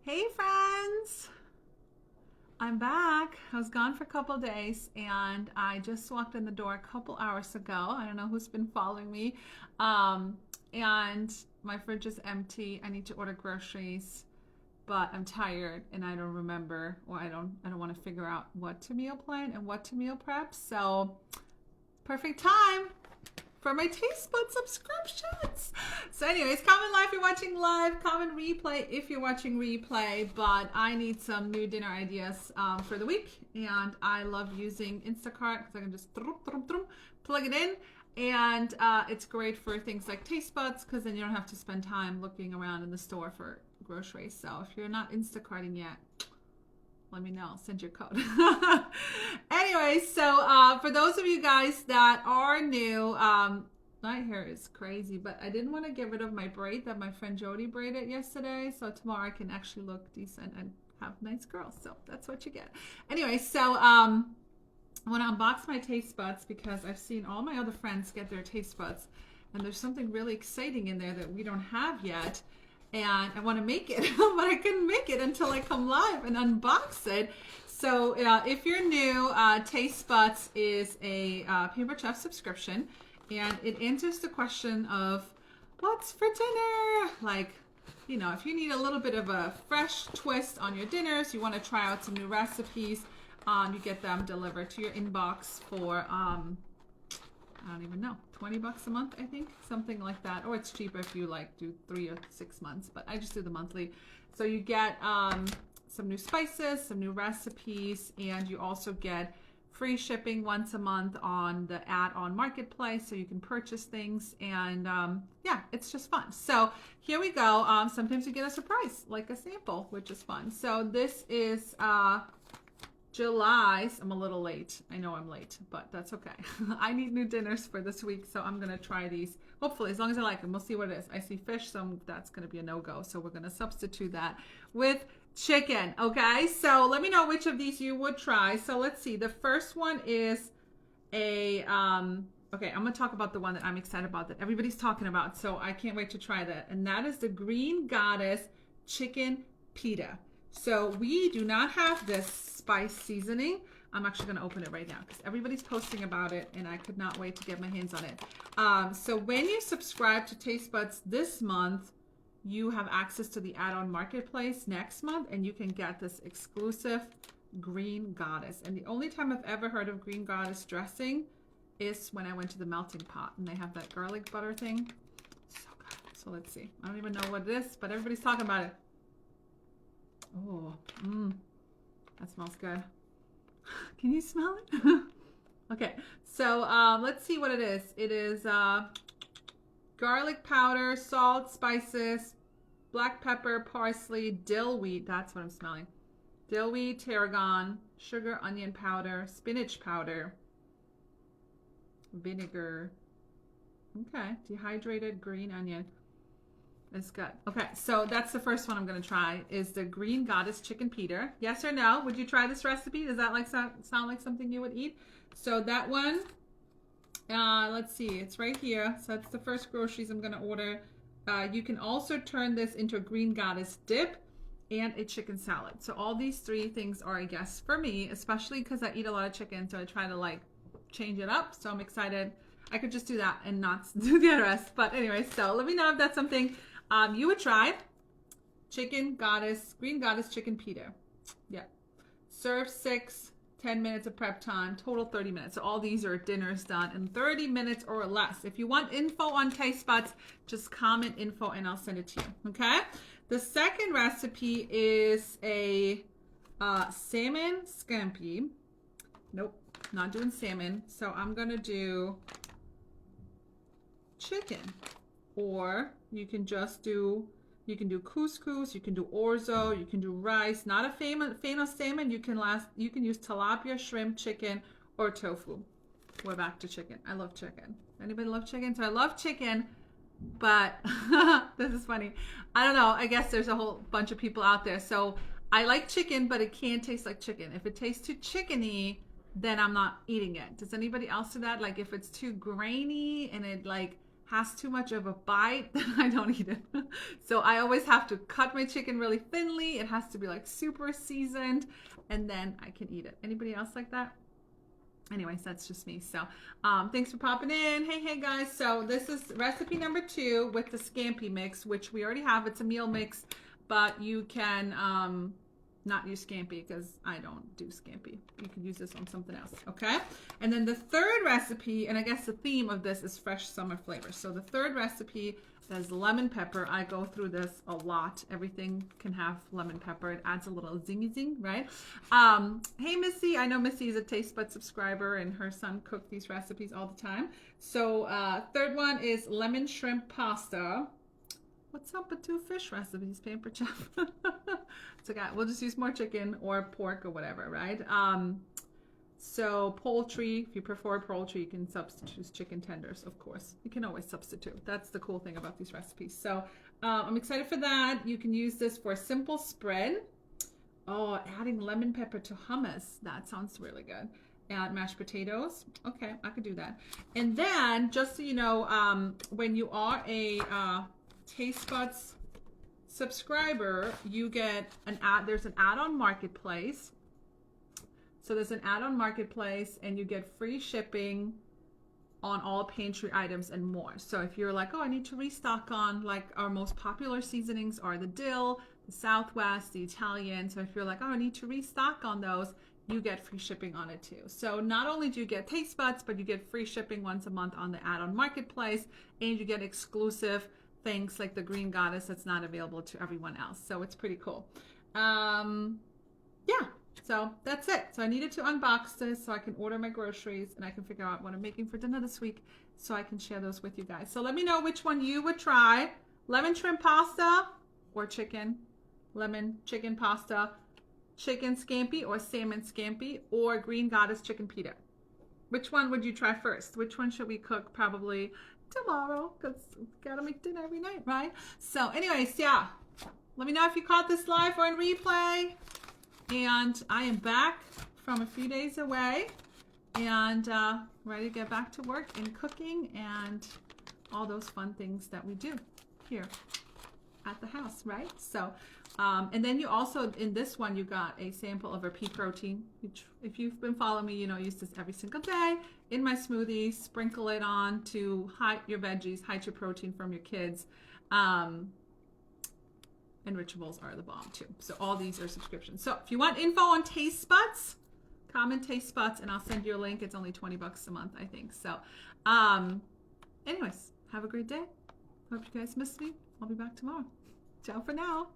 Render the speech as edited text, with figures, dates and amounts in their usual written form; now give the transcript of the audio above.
Hey friends, I'm back. I was gone for a couple days and I just walked in the door a couple hours ago. I don't know who's been following me. Um, and my fridge is empty. I need to order groceries, but I'm tired and I don't remember or I don't want to figure out what to meal plan and what to meal prep. So, perfect time for my Tastebud subscriptions. So anyways, comment live if you're watching live, comment replay if you're watching replay, but I need some new dinner ideas for the week, and I love using Instacart because I can just plug it in, and it's great for things like Tastebuds because then you don't have to spend time looking around in the store for groceries. So if you're not Instacarting yet, let me know. Send your code. Anyway, so for those of you guys that are new, my hair is crazy, but I didn't want to get rid of my braid that my friend Jody braided yesterday. So tomorrow I can actually look decent and have nice curls. So that's what you get. Anyway, so I want to unbox my taste buds because I've seen all my other friends get their taste buds, and there's something really exciting in there that we don't have yet. And I want to make it, but I couldn't make it until I come live and unbox it. So if you're new, Taste Buds is a Paper Chef subscription, and it answers the question of what's for dinner? Like, you know, if you need a little bit of a fresh twist on your dinners, you want to try out some new recipes, you get them delivered to your inbox for I don't even know, 20 bucks a month, I think, something like that. Or it's cheaper if you like do 3 or 6 months, but I just do the monthly. So you get some new spices, some new recipes, and you also get free shipping once a month on the add-on marketplace, so you can purchase things, and yeah, it's just fun. So here we go. Sometimes you get a surprise, like a sample, which is fun. So this is July. I'm a little late. I know I'm late, but that's okay. I need new dinners for this week, so I'm going to try these. Hopefully, as long as I like them. We'll see what it is. I see fish, so that's going to be a no-go. So we're going to substitute that with chicken, okay? So let me know which of these you would try. So let's see. The first one is okay, I'm going to talk about the one that I'm excited about, that everybody's talking about, so I can't wait to try that. And that is the Green Goddess Chicken Pita. So we do not have this spice seasoning. I'm actually going to open it right now because everybody's posting about it and I could not wait to get my hands on it. So when you subscribe to Tastebuds this month, you have access to the add-on marketplace next month, and you can get this exclusive Green Goddess. And the only time I've ever heard of Green Goddess dressing is when I went to the melting pot and they have that garlic butter thing. So good. So let's see. I don't even know what it is, but everybody's talking about it. Oh, that smells good. Can you smell it? Okay, so let's see what it is. It is garlic powder, salt, spices, black pepper, parsley, dill wheat. That's what I'm smelling. Dill wheat, tarragon, sugar, onion powder, spinach powder, vinegar. Okay, dehydrated green onion. It's good. Okay, so that's the first one I'm going to try, is the Green Goddess Chicken Pita. Yes or no? Would you try this recipe? Does that sound like something you would eat? So that one, let's see, it's right here. So that's the first groceries I'm going to order. You can also turn this into a Green Goddess dip and a chicken salad. So all these three things are a guess for me, especially because I eat a lot of chicken, so I try to like change it up. So I'm excited. I could just do that and not do the rest. But anyway, so let me know if that's something you would try. Green Goddess Chicken Pita. Yeah. Serve 10 minutes of prep time, total 30 minutes. So all these are dinners done in 30 minutes or less. If you want info on Tastebuds, just comment info and I'll send it to you. Okay. The second recipe is a salmon scampi. Nope, not doing salmon. So I'm going to do chicken. Or you can just do, you can do couscous, you can do orzo, you can do rice. Not a fan of salmon. You can use tilapia, shrimp, chicken, or tofu. We're back to chicken. I love chicken. Anybody love chicken? So I love chicken, but this is funny. I don't know. I guess there's a whole bunch of people out there. So I like chicken, but it can't taste like chicken. If it tastes too chickeny, then I'm not eating it. Does anybody else do that? Like if it's too grainy and it like has too much of a bite, then I don't eat it. So I always have to cut my chicken really thinly. It has to be like super seasoned, and then I can eat it. Anybody else like that? Anyways, that's just me. So thanks for popping in. Hey guys. So this is recipe number 2 with the scampi mix, which we already have. It's a meal mix, but you can not use scampi because I don't do scampi. You can use this on something else, okay? And then the third recipe, and I guess the theme of this is fresh summer flavors. So the third recipe is lemon pepper. I go through this a lot. Everything can have lemon pepper. It adds a little zingy zing, right? Hey Missy, I know Missy is a Tastebuds subscriber and her son cooked these recipes all the time. So third one is lemon shrimp pasta. What's up with 2 fish recipes, Paper Chef? It's okay. We'll just use more chicken or pork or whatever, right? So poultry, if you prefer poultry, you can substitute chicken tenders, of course. You can always substitute. That's the cool thing about these recipes. So I'm excited for that. You can use this for a simple spread. Oh, adding lemon pepper to hummus. That sounds really good. Add mashed potatoes. Okay, I could do that. And then, just so you know, when you are a Tastebuds subscriber, you get an ad. There's an add-on marketplace. So there's an add-on marketplace, and you get free shipping on all pantry items and more. So if you're like, oh, I need to restock on, like, our most popular seasonings are the dill, the Southwest, the Italian. So if you're like, oh, I need to restock on those, you get free shipping on it too. So not only do you get Tastebuds, but you get free shipping once a month on the add-on marketplace, and you get exclusive things like the Green Goddess that's not available to everyone else. So it's pretty cool. Yeah. So that's it. So I needed to unbox this so I can order my groceries and I can figure out what I'm making for dinner this week so I can share those with you guys. So let me know which one you would try. Lemon shrimp pasta or chicken. Lemon chicken pasta, chicken scampi or salmon scampi, or Green Goddess chicken pita. Which one would you try first? Which one should we cook probably tomorrow? Because we gotta make dinner every night, right? So anyways, yeah. Let me know if you caught this live or in replay. And I am back from a few days away and ready to get back to work in cooking and all those fun things that we do here at the house, right? So, and then you also, in this one, you got a sample of our pea protein, which if you've been following me, you know I use this every single day in my smoothies. Sprinkle it on to hide your veggies, hide your protein from your kids. Enrichables are the bomb too. So all these are subscriptions. So if you want info on Tastebuds, comment Tastebuds and I'll send you a link. It's only $20 a month, I think. So anyways, have a great day. Hope you guys missed me. I'll be back tomorrow. Ciao for now.